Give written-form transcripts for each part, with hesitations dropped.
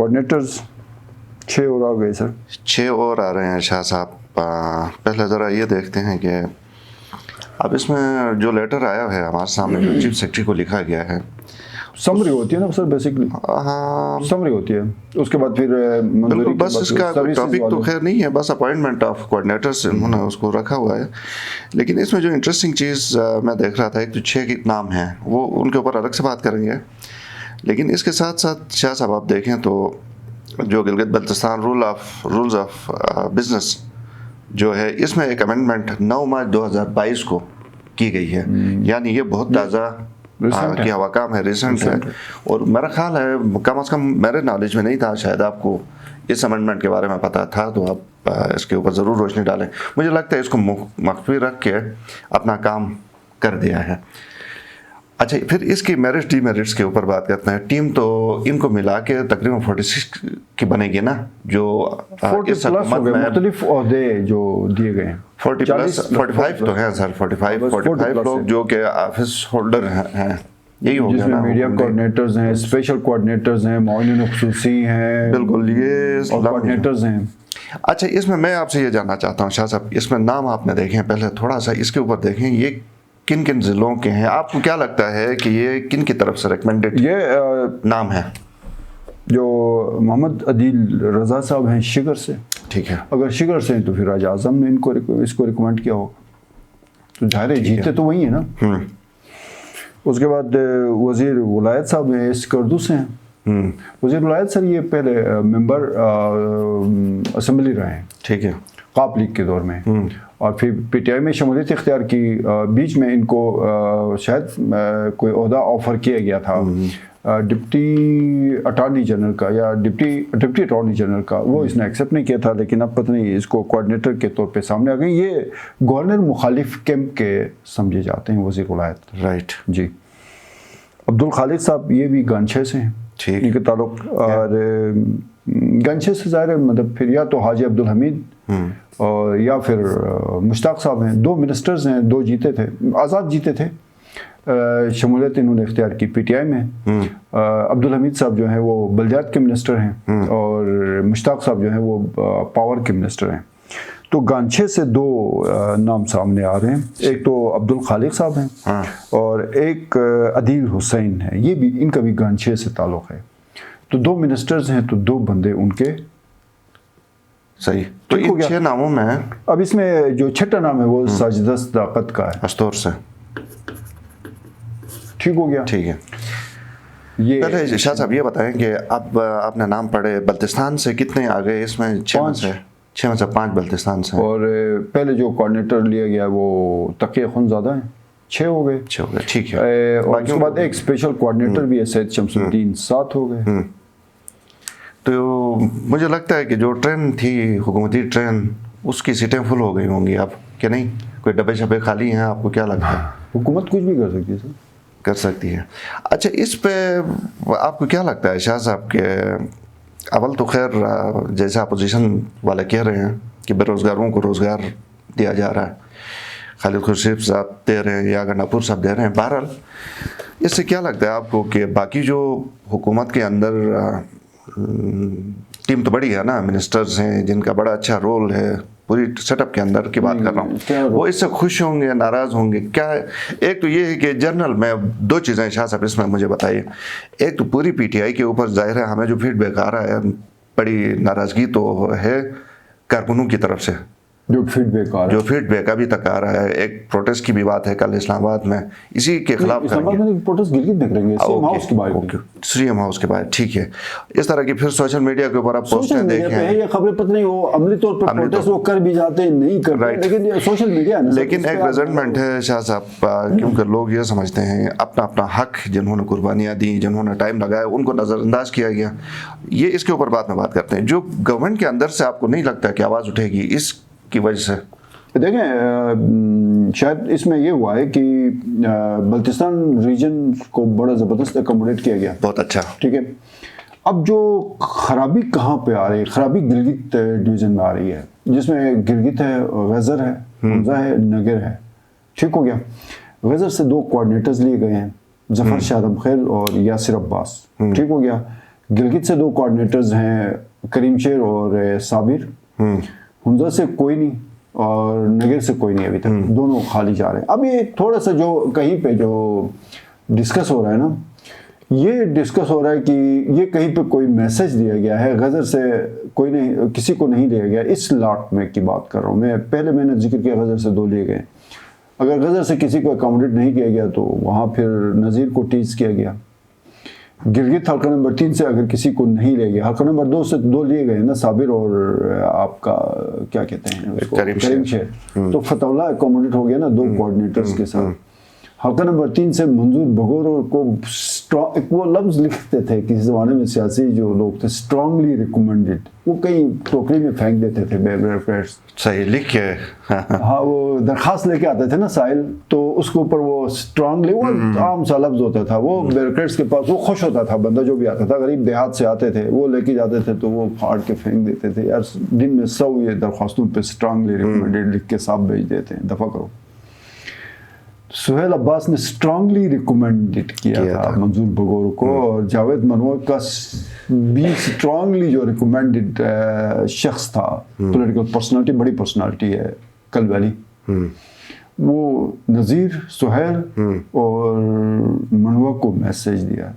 Coordinators 6 اور آ گئے سر. 6 اور آ رہے ہیں شاہ صاحب. پہلے ذرا یہ دیکھتے ہیں کہ اب اس میں جو لیٹر آیا ہے ہمارے سامنے جو چیف سیکرٹری کو لکھا گیا ہے, سمری ہوتی ہے نا سر, بیسکلی سمری ہوتی ہے. اس کے بعد پھر بالکل بس اس کا ٹاپک تو خیر نہیں ہے, بس اپوائنٹمنٹ آف کوآرڈینیٹرز انہوں نے اس کو رکھا ہوا ہے. لیکن اس میں جو انٹرسٹنگ چیز میں دیکھ رہا تھا, ایک تو 6 کے نام ہیں, وہ ان کے اوپر الگ سے بات کریں گے. لیکن اس کے ساتھ ساتھ شاہ صاحب آپ دیکھیں تو جو Gilgit Baltistan rules of business جو ہے, اس میں ایک امینڈمنٹ 9 مارچ 2022 کو کی گئی ہے. یعنی یہ بہت تازہ کیا ہوا کام ہے, ریسنٹ ہے. اور میرا خیال ہے کم از کم میرے نالج میں نہیں تھا, شاید آپ کو اس امینڈمنٹ کے بارے میں پتا تھا, تو آپ اس کے اوپر ضرور روشنی ڈالیں. مجھے لگتا ہے اس کو مخفی رکھ کے اپنا کام کر دیا ہے. اچھا, پھر اس کی میرٹس ڈی میرٹس کے اوپر بات کرتے ہیں. ٹیم تو ان کو ملا کے تقریباً 46 کی بنے گی نا, جو 40 پلس ہو گئے, مختلف عہدے جو دیے گئے ہیں. 45 تو ہیں سر, 45 لوگ جو کہ آفس ہولڈر ہیں, یہی ہو گیا نا. میڈیا کوآرڈینیٹرز ہیں, اسپیشل کوآرڈینیٹرز ہیں, معاونین خصوصی ہیں, بالکل یہ کوآرڈینیٹرز ہیں. اچھا, اس میں آپ سے یہ جاننا چاہتا ہوں شاہ صاحب, اس میں نام آپ نے دیکھیں, پہلے تھوڑا سا اس کے اوپر دیکھیں, یہ کن کن ضلعوں کے ہیں؟ آپ کو کیا لگتا ہے کہ یہ کن کی طرف سے ریکمینڈڈ نام ہے؟ جو محمد عدیل رضا صاحب ہیں شگر سے. ٹھیک ہے, اگر شگر سے ہیں تو پھر راج اعظم نے اس کو ریکمینڈ کیا ہوگا, تو ظاہر ہے جیتے تو وہی ہیں نا. اس کے بعد وزیر ولایت صاحب ہیں اسکردو سے ہیں. وزیر ولایت سر یہ پہلے ممبر اسمبلی رہے ہیں, ٹھیک ہے, قاپ لیگ کے دور میں, اور پھر پی ٹی آئی میں شمولیت اختیار کی. بیچ میں ان کو شاید کوئی عہدہ آفر کیا گیا تھا ڈپٹی اٹارنی جنرل کا یا ڈپٹی اٹارنی جنرل کا, وہ اس نے ایکسیپٹ نہیں کیا تھا. لیکن اب پتہ نہیں اس کو کوآرڈینیٹر کے طور پہ سامنے آ گئی. یہ گورنر مخالف کیمپ کے سمجھے جاتے ہیں وزیر ولایت. رائٹ جی. عبدالخالق صاحب یہ بھی گنچے سے ہیں, ٹھیک, ان کے تعلق. اور گنچے سے ظاہر ہے مطلب پھر یا تو حاجی عبدالحمید اور یا پھر مشتاق صاحب ہیں. 2 منسٹرز ہیں, 2 جیتے تھے, آزاد جیتے تھے. شمولیت انہوں نے اختیار کی پی ٹی آئی میں. عبدالحمید صاحب جو ہیں وہ بلدیات کے منسٹر ہیں, اور مشتاق صاحب جو ہیں وہ پاور کے منسٹر ہیں. تو گانچھے سے 2 نام سامنے آ رہے ہیں. ایک تو عبدالخالق صاحب ہیں اور ایک عدیل حسین ہے, یہ بھی ان کا بھی گانچھے سے تعلق ہے. تو 2 منسٹرز ہیں, تو 2 بندے ان کے. صحیح, تو ان 6 ناموں میں اب اس میں جو 6واں نام ہے وہ ساجدہ صداقت کا ہے, استور سے. ٹھیک ہو گیا, ٹھیک ہے. پہلے شاہ صاحب یہ بتائیں کہ اب آپ نے نام پڑھے, بلتستان سے کتنے آ گئے اس میں؟ 6 میں سے 5 بلتستان سے. اور پہلے جو کوآرڈینیٹر لیا گیا وہ تقی اخندزادہ ہیں, 6 ہو گئے. ٹھیک ہے. اور اس کے بعد ایک اسپیشل کوآرڈینیٹر بھی ہے سید شمس الدین, 7 ہو گئے. تو مجھے لگتا ہے کہ جو ٹرین تھی حکومتی ٹرین, اس کی سیٹیں فل ہو گئی ہوں گی اب, کہ نہیں کوئی ڈبے شبے خالی ہیں؟ آپ کو کیا لگتا ہے؟ حکومت کچھ بھی کر سکتی ہے سر, کر سکتی ہے. اچھا, اس پہ آپ کو کیا لگتا ہے شاہ صاحب کہ اول تو خیر جیسے اپوزیشن والے کہہ رہے ہیں کہ بے روزگاروں کو روزگار دیا جا رہا ہے, خالد خورشید صاحب دے رہے ہیں یا گنڈاپور صاحب دے رہے ہیں, بہرحال اس سے کیا لگتا ہے آپ کو کہ باقی جو حکومت کے اندر ٹیم تو بڑی ہے نا, منسٹرز ہیں جن کا بڑا اچھا رول ہے پوری سیٹ اپ کے اندر کی بات کر رہا ہوں, وہ اس سے خوش ہوں گے, ناراض ہوں گے کیا؟ ایک تو یہ ہے کہ جنرل میں 2 چیزیں شاہ صاحب اس میں مجھے بتائیے. ایک تو پوری پی ٹی آئی کے اوپر ظاہر ہے ہمیں جو فیڈ بیک آ رہا ہے, بڑی ناراضگی تو ہے کارکنوں کی طرف سے, جو فیڈ بیک ابھی تک آ رہا ہے. ایک پروٹیسٹ کی بھی بات ہے کل اسلام آباد میں, اسی کے خلاف سی ایم ہاؤس کے بعد. ٹھیک ہے, اس طرح کی پھر سوشل میڈیا کے اوپر آپ پوسٹیں دیکھیں, یہ خبریں پتہ نہیں وہ عملی طور پر پروٹیسٹ وہ کر بھی جاتے ہیں نہیں کرتے, لیکن سوشل میڈیا ہے. لیکن ایک ریزنٹمنٹ ہے شاہ صاحب, کیونکہ لوگ یہ سمجھتے ہیں اپنا اپنا حق, جنہوں نے قربانیاں دی, جنہوں نے ٹائم لگایا, ان کو نظر انداز کیا گیا. یہ اس کے اوپر بعد میں بات کرتے ہیں. جو گورنمنٹ کے اندر سے آپ کو نہیں لگتا کہ آواز اٹھے گی اس کی وجہ سے؟ دیکھیں, شاید اس میں یہ ہوا ہے کہ بلتستان ریجن کو بڑا زبردست اکوموڈیٹ کیا گیا, بہت اچھا. ٹھیک ہے. اب جو خرابی کہاں پہ آ رہی ہے, خرابی گلگت ڈویژن میں آ رہی ہے, جس میں گلگت ہے, غزر ہے, حمزہ ہے, نگر ہے. ٹھیک ہو گیا. غزر سے 2 کوآرڈینیٹرز لیے گئے ہیں, ظفر شاہ عالم خیر اور یاسر عباس. ٹھیک ہو گیا. गिलगित से 2 कोऑर्डिनेटर्स हैं, करीम शेर और साबिर। हुंजा से कोई नहीं और नगर से कोई नहीं अभी तक, दोनों खाली जा रहे हैं। अब ये थोड़ा सा जो कहीं पे जो डिस्कस हो रहा है ना, ये डिस्कस हो रहा है कि ये कहीं पे कोई मैसेज दिया गया है, गजर से कोई नहीं, किसी को नहीं दिया गया। इस लाट में की बात कर रहा हूँ मैं, पहले मैंने जिक्र किया गजर से 2 लिए गए। अगर गजर से किसी को अकोमोडेट नहीं किया गया तो वहाँ फिर नज़ीर को टीज किया गया। गिलगित हल्का नंबर 3 से अगर किसी को नहीं ले गया, हल्का नंबर 2 से 2 लिए गए ना, साबिर और आपका क्या कहते हैं उसको, करीम शेर। तो फतौला अकोमोडेट हो गया ना 2 कोऑर्डिनेटर्स के साथ। हल्का नंबर 3 से मंजूर बगोर को वो लफ्ज लिखते थे किसी ज़माने में सियासी जो लोग थे, स्ट्रांगली रिकमेंडेड, वो कहीं टोकरी में फेंक देते थे ब्यूरोक्रेट्स, सही लिख के हाँ वो दरखास्त लेके आते थे ना साहिल, तो उसके ऊपर वो स्ट्रांगली, वो आम सा लफ्ज होता था, वो ब्यूरोक्रेट्स के पास वो खुश होता था बंदा जो भी आता था, गरीब देहात से आते थे, वो लेके जाते थे तो वो फाड़ के फेंक देते थे, यार दिन में 100 ये दरख्वास्तों पे स्ट्रांगली रिकमेंडेड लिख के साफ भेज देते हैं, दफा करो। सुहेल अब्बास ने स्ट्रांगली रिकमेंडेड किया था मंजूर बगोर को, और जावेद मनोर का भी स्ट्रांगली जो रिकमेंडेड शख्स था, पॉलिटिकल पर्सनालिटी, बड़ी पर्सनालिटी है कल वैली, वो नज़ीर, सुहेल और मनवा को मैसेज दिया।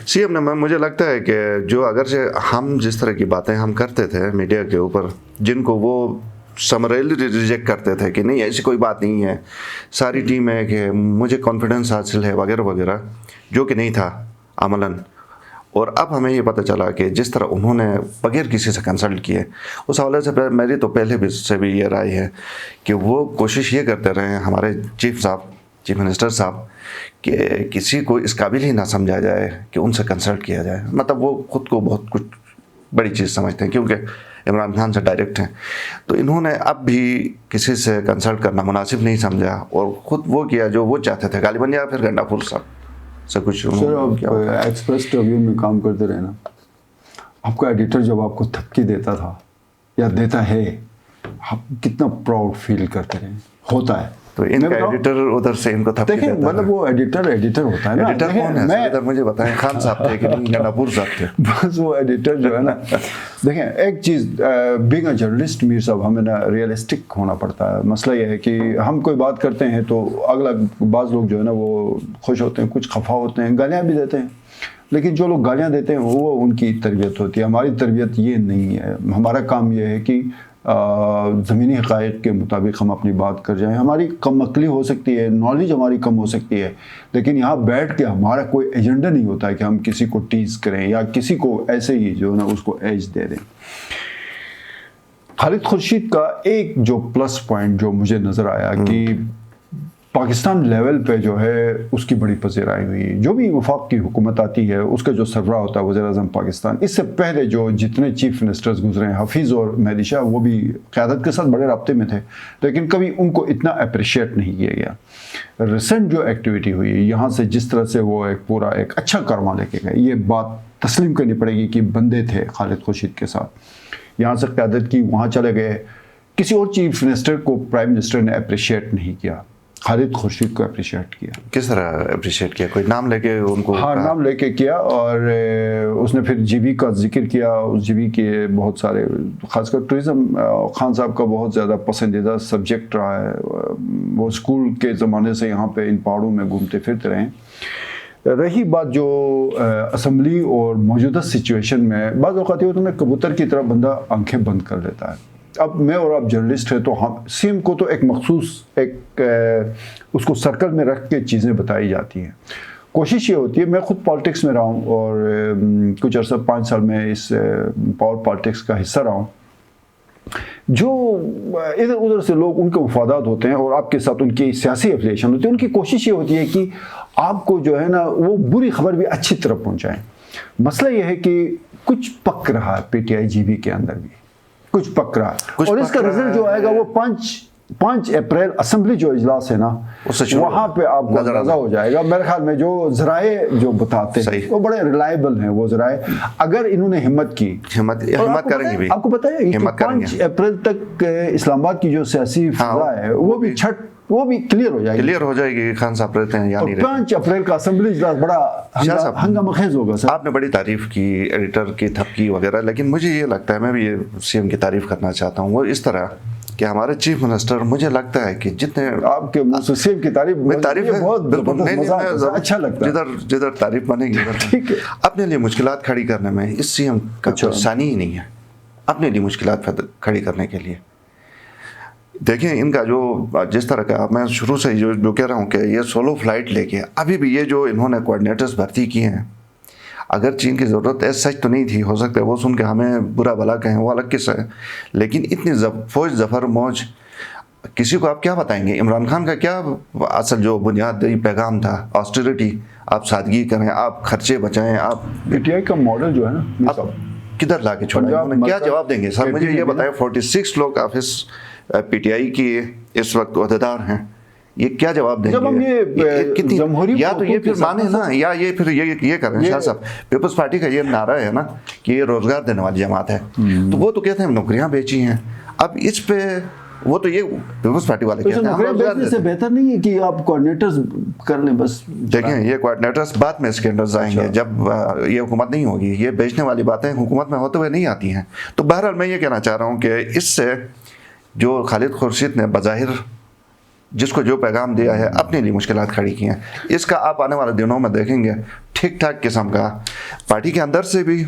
सीएम ने, मुझे लगता है कि जो अगर से हम जिस तरह की बातें हम करते थे मीडिया के ऊपर, जिनको वो समरेली रिजेक्ट करते थे कि नहीं ऐसी कोई बात नहीं है, सारी टीम है कि मुझे कॉन्फिडेंस हासिल है वगैरह वगैरह, जो कि नहीं था अमलन। और अब हमें ये पता चला कि जिस तरह उन्होंने बगैर किसी से कंसल्ट किए, उस हवाले से मेरी तो पहले भी से भी ये राय है कि वो कोशिश ये करते रहे हैं हमारे चीफ मिनिस्टर साहब कि किसी को इस काबिल ही ना समझा जाए कि उनसे कंसल्ट किया जाए। मतलब वो खुद को बहुत कुछ बड़ी चीज़ समझते हैं क्योंकि इमरान खान से डायरेक्ट हैं, तो इन्होंने अब भी किसी से कंसल्ट करना मुनासिब नहीं समझा और ख़ुद वो किया जो वो चाहते थे गालिबन, या फिर गंडापुर साहब से कुछ। सर आप एक्सप्रेस ट्रिब्यून में काम करते रहे ना, आपका एडिटर जब आपको धमकी देता था या देता है, आप कितना प्राउड फील करते रहे? होता है तो इनका एडिटर उधर से इनको थपकी देता है। मतलब वो एडिटर होता है ना, एडिटर कौन है इधर मुझे बताएं? खान साहब थे कि नहीं गंडापुर साहब थे? बस वो एडिटर जो है ना, देखें एक चीज़, बीइंग अ जर्नलिस्ट मीर साहब, हमें ना रियलिस्टिक होना पड़ता है। मसला ये है कि हम कोई बात करते हैं तो अगला बाज़ लोग जो है ना वो खुश होते हैं, कुछ खफा होते हैं, गालियाँ भी देते हैं, लेकिन जो लोग गालियाँ देते हैं वो उनकी तरबियत होती है। हमारी तरबियत ये नहीं है। हमारा काम ये है कि ज़मीनी हक़ाइक़ के मुताबिक हम अपनी बात कर जाएं। हमारी कम अक्ली हो सकती है, नॉलेज हमारी कम हो सकती है, लेकिन यहाँ बैठ के हमारा कोई एजेंडा नहीं होता है कि हम किसी को टीज़ करें या किसी को ऐसे ही जो है ना उसको एज दे दें। खालिद खुर्शीद का एक जो प्लस पॉइंट जो मुझे नज़र आया कि पाकिस्तान लेवल पे जो है उसकी बड़ी पज़ीराई हुई। जो भी वफाक की हुकूमत आती है उसका जो सरबराह होता है वज़ीर-ए-आज़म पाकिस्तान, इससे पहले जो जितने चीफ मिनिस्टर्स गुजरे हैं, हफीज़ और मेहदी शाह, वो भी क़यादत के साथ बड़े राब्ते में थे, लेकिन कभी उनको इतना अप्रिशिएट नहीं किया गया। रिसेंट जो एक्टिविटी हुई यहाँ से, जिस तरह से वो एक पूरा एक अच्छा कारवां लेके गए, ये बात तस्लीम करनी पड़ेगी कि बंदे थे खालिद खुर्शीद के साथ। यहाँ से क़यादत की, वहाँ चले गए, किसी और चीफ मिनिस्टर को प्राइम मिनिस्टर ने अप्रिशिएट नहीं किया, खालिद खुर्शीद को अप्रिशिएट किया। किस तरह अप्रिशिएट किया? कोई नाम लेके उनको? हाँ, नाम लेके किया, और उसने फिर जीबी का जिक्र किया। उस जीबी के बहुत सारे, खासकर टूरिज़म खान साहब का बहुत ज़्यादा पसंदीदा सब्जेक्ट रहा है। वो स्कूल के ज़माने से यहाँ पे इन पहाड़ों में घूमते फिरते रहे। रही बात जो असम्बली और मौजूदा सिचुएशन में, बाज़ औक़ात ये होता है कबूतर की तरह बंदा आंखें बंद कर लेता है। अब मैं और आप जर्नलिस्ट हैं तो हम सीएम को तो एक मखसूस उसको सर्कल में रख के चीज़ें बताई जाती हैं। कोशिश ये होती है, मैं ख़ुद पॉलिटिक्स में रहा हूँ और कुछ अर्सा 5 साल में इस पावर पॉलिटिक्स का हिस्सा रहा हूँ। जो इधर उधर से लोग, उनके मफादात होते हैं और आपके साथ उनकी सियासी एफिलिएशन होती है, उनकी कोशिश ये होती है कि आपको जो है ना वो बुरी खबर भी अच्छी तरफ पहुँचाएँ। मसला ये है कि कुछ पक रहा है पीटीआई जीबी के अंदर भी, कुछ पक रहा है, और इसका रिजल्ट जो आएगा वो 5 अप्रैल असेंबली जो इजलास है ना, वहाँ पे आपको अंदाजा हो जाएगा। मेरे ख्याल में जो जराए जो बताते हैं वो बड़े रिलायबल हैं। वो जराए अगर इन्होंने हिम्मत करेंगे भी, आपको पता है कि 5 अप्रैल तक इस्लामाबाद की जो सियासी फिजा है वो भी छठ वो भी क्लियर हो जाएगी। क्लियर हो जाएगी कि खान साहब रहते हैं या नहीं और रहते। 5 अप्रैल का असेंबली इजलास बड़ा शाह साहब, हंगामा खेज होगा सर। आपने बड़ी तारीफ की एडिटर की थपकी वगैरह, लेकिन मुझे ये लगता है, मैं भी ये सीएम की तारीफ करना चाहता हूँ, वो इस तरह कि हमारे चीफ मिनिस्टर, मुझे लगता है कि जितने आपके मुंह से सीएम की तारीफ, मैं तारीफ है बहुत बिल्कुल नहीं, मजा आता है, अच्छा लगता है। जिधर तारीफ बनेगी ठीक है। अपने लिए मुश्किलात खड़ी करने में इस सीएम का अच्छा। कोई सानी ही नहीं है, अपने लिए मुश्किलात खड़ी करने के लिए। देखिए इनका जो जिस तरह का, मैं शुरू से जो कह रहा हूँ कि ये सोलो फ्लाइट लेके अभी भी ये जो इन्होंने कोऑर्डिनेटर्स भर्ती किए हैं, अगर चीन की ज़रूरत है सच तो नहीं थी, हो सकता है वो सुन के हमें बुरा भला कहें, वो अलग किस्सा है, लेकिन इतनी फौज जफर मौज किसी को आप क्या बताएंगे? इमरान खान का क्या असल जो बुनियादी पैगाम था, ऑस्टेरिटी, आप सादगी करें, आप खर्चे बचाएं, आप पीटीआई का मॉडल जो है ना, आप किधर ला के छोड़ा, उन्होंने क्या जवाब देंगे? सर मुझे ये बताएं, 46 लोग ऑफिस पीटीआई की इस वक्त अहदेदार हैं, ये क्या जवाब देंगे? जब हम ये कितनी, या तो ये फिर माने ना, या ये फिर ये करें। शाह साहब, पीपल्स पार्टी का ये नारा है ना कि ये रोजगार देने वाली जमात है, तो वो तो कहते हैं नौकरियां बेची हैं। अब इस पे वो तो ये पीपल्स पार्टी वाले कहते हैं नौकरियां बेचने से बेहतर नहीं है कि आप कोऑर्डिनेटर्स कर लें बस। देखें ये कोऑर्डिनेटर्स बाद में इसके अंदर जाएंगे, जब ये हुकूमत नहीं होगी, ये बेचने वाली बातें हुकूमत में होते हुए नहीं आती हैं। तो बहरहाल मैं ये कहना चाह रहा हूँ कि इससे जो खालिद खुर्शीद ने बज़ाहिर जिसको जो पैगाम दिया है, अपने लिए मुश्किलात खड़ी की हैं, इसका आप आने वाले दिनों में देखेंगे ठीक ठाक किस्म का, पार्टी के अंदर से भी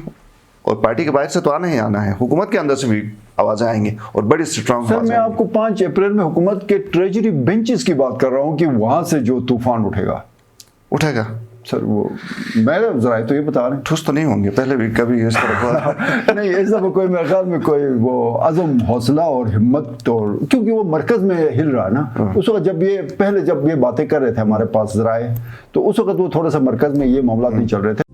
और पार्टी के बाहर से तो आना ही आना है, हुकूमत के अंदर से भी आवाज़ें आएंगी और बड़ी स्ट्रांग। सर मैं आपको 5 अप्रैल में हुकूमत के ट्रेजरी बेंचेस की बात कर रहा हूँ कि वहां से जो तूफान उठेगा सर, वो मैं जरा तो ये बता रहे हैं, ठुस तो नहीं होंगे, पहले भी कभी इस तरह का नहीं ऐसा कोई मेरे ख्याल में कोई वो अज़म, हौसला और हिम्मत, और क्योंकि वो मरकज में हिल रहा है ना उस वक्त, जब ये बातें कर रहे थे हमारे पास जराए, तो उस वक्त वो थोड़ा सा मरकज में ये मामला नहीं चल रहे थे।